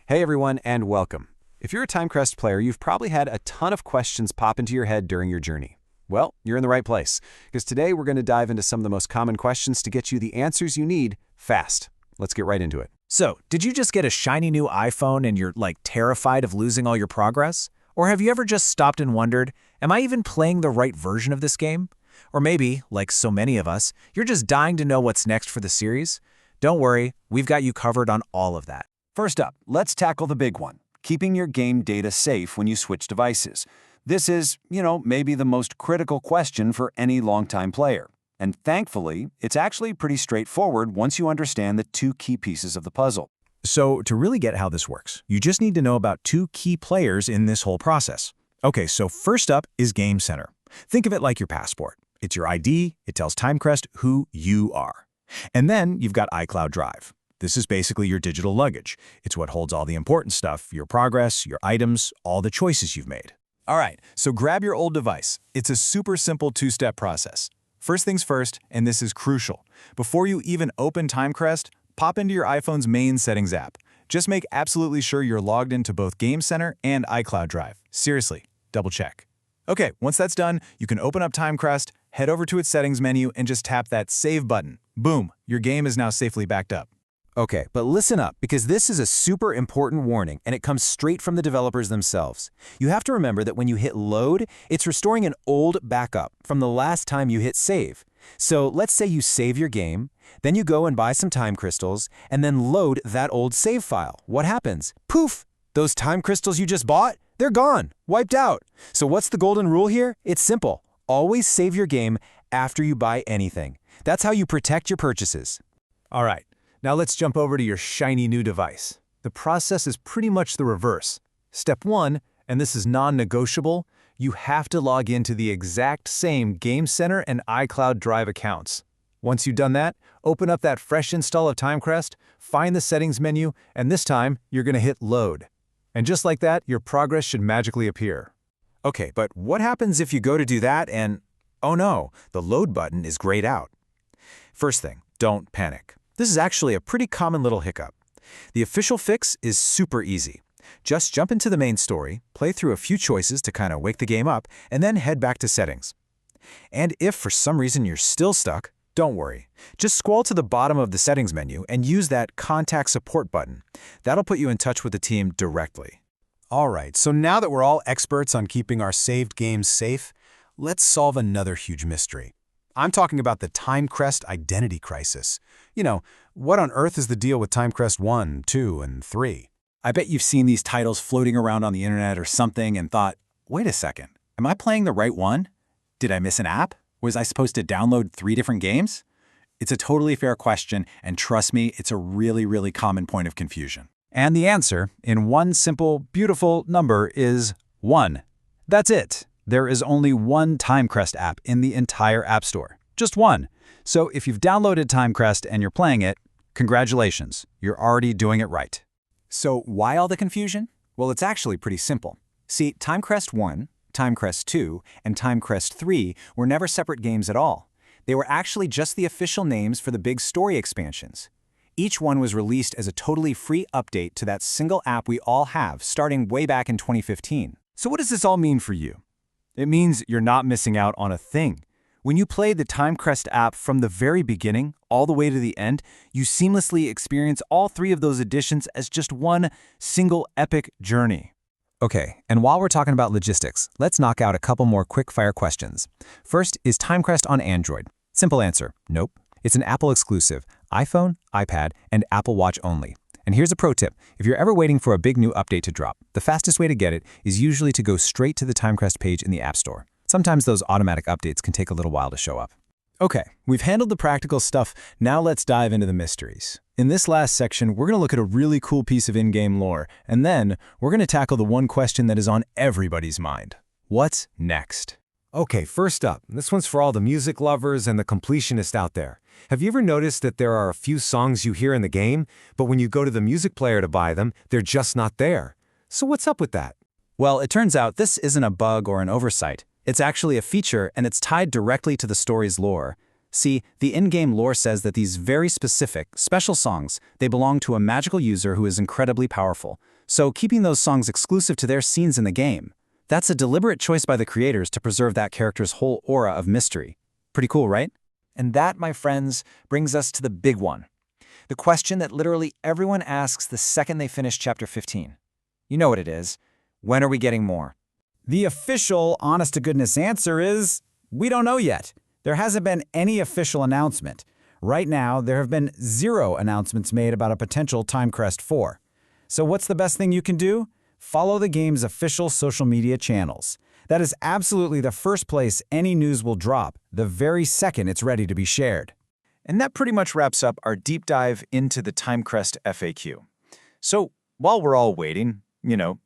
Hey everyone, and welcome. If you're a Timecrest player, you've probably had a ton of questions pop into your head during your journey. Well, you're in the right place, because today we're going to dive into some of the most common questions to get you the answers you need fast. Let's get right into it. So, did you just get a shiny new iPhone and you're terrified of losing all your progress? Or have you ever just stopped and wondered, am I even playing the right version of this game? Or maybe, like so many of us, you're just dying to know what's next for the series? Don't worry, we've got you covered on all of that. First up, let's tackle the big one, keeping your game data safe when you switch devices. This is, maybe the most critical question for any longtime player. And thankfully, it's actually pretty straightforward once you understand the two key pieces of the puzzle. So, to really get how this works, you just need to know about two key players in this whole process. Okay, so first up is Game Center. Think of it like your passport. It's your ID, it tells Timecrest who you are. And then you've got iCloud Drive. This is basically your digital luggage. It's what holds all the important stuff, your progress, your items, all the choices you've made. All right, so grab your old device. It's a super simple two-step process. First things first, and this is crucial. Before you even open Timecrest, pop into your iPhone's main settings app. Just make absolutely sure you're logged into both Game Center and iCloud Drive. Seriously, double check. Okay, once that's done, you can open up Timecrest, head over to its settings menu, and just tap that Save button. Boom, your game is now safely backed up. Okay, but listen up, because this is a super important warning, and it comes straight from the developers themselves. You have to remember that when you hit load, it's restoring an old backup from the last time you hit save. So let's say you save your game, then you go and buy some time crystals, and then load that old save file. What happens? Poof! Those time crystals you just bought, they're gone, wiped out. So what's the golden rule here? It's simple. Always save your game after you buy anything. That's how you protect your purchases. All right. Now let's jump over to your shiny new device. The process is pretty much the reverse. Step 1, and this is non-negotiable, you have to log into the exact same Game Center and iCloud Drive accounts. Once you've done that, open up that fresh install of Timecrest, find the settings menu, and this time you're going to hit load. And just like that, your progress should magically appear. Okay, but what happens if you go to do that and, oh no, the load button is grayed out? First thing, don't panic. This is actually a pretty common little hiccup. The official fix is super easy. Just jump into the main story, play through a few choices to kind of wake the game up, and then head back to settings. And if for some reason you're still stuck, don't worry. Just scroll to the bottom of the settings menu and use that Contact Support button. That'll put you in touch with the team directly. All right, so now that we're all experts on keeping our saved games safe, let's solve another huge mystery. I'm talking about the Timecrest identity crisis. What on earth is the deal with Timecrest 1, 2, and 3? I bet you've seen these titles floating around on the internet or something and thought, wait a second, am I playing the right one? Did I miss an app? Was I supposed to download 3 different games? It's a totally fair question, and trust me, it's a really, really common point of confusion. And the answer, in one simple, beautiful number, is 1. That's it. There is only one Timecrest app in the entire App Store. Just one. So if you've downloaded Timecrest and you're playing it, congratulations, you're already doing it right. So why all the confusion? Well, it's actually pretty simple. See, Timecrest 1, Timecrest 2, and Timecrest 3 were never separate games at all. They were actually just the official names for the big story expansions. Each one was released as a totally free update to that single app we all have, starting way back in 2015. So what does this all mean for you? It means you're not missing out on a thing. When you play the Timecrest app from the very beginning all the way to the end, you seamlessly experience all 3 of those additions as just one single epic journey. Okay, and while we're talking about logistics, let's knock out a couple more quick-fire questions. First, is Timecrest on Android? Simple answer, nope. It's an Apple exclusive, iPhone, iPad, and Apple Watch only. And here's a pro tip. If you're ever waiting for a big new update to drop, the fastest way to get it is usually to go straight to the Timecrest page in the App Store. Sometimes those automatic updates can take a little while to show up. Okay, we've handled the practical stuff. Now let's dive into the mysteries. In this last section, we're going to look at a really cool piece of in-game lore, and then we're going to tackle the one question that is on everybody's mind. What's next? Okay, first up, this one's for all the music lovers and the completionists out there. Have you ever noticed that there are a few songs you hear in the game, but when you go to the music player to buy them, they're just not there? So what's up with that? Well, it turns out this isn't a bug or an oversight. It's actually a feature, and it's tied directly to the story's lore. See, the in-game lore says that these very specific, special songs, they belong to a magical user who is incredibly powerful. So keeping those songs exclusive to their scenes in the game, that's a deliberate choice by the creators to preserve that character's whole aura of mystery. Pretty cool, right? And that, my friends, brings us to the big one. The question that literally everyone asks the second they finish Chapter 15. You know what it is. When are we getting more? The official, honest-to-goodness answer is, we don't know yet. There hasn't been any official announcement. Right now, there have been 0 announcements made about a potential Timecrest 4. So what's the best thing you can do? Follow the game's official social media channels. That is absolutely the first place any news will drop, the very second it's ready to be shared. And that pretty much wraps up our deep dive into the Timecrest FAQ. So while we're all waiting,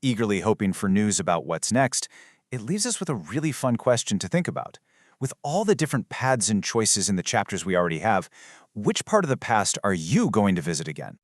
eagerly hoping for news about what's next, it leaves us with a really fun question to think about. With all the different paths and choices in the chapters we already have, which part of the past are you going to visit again?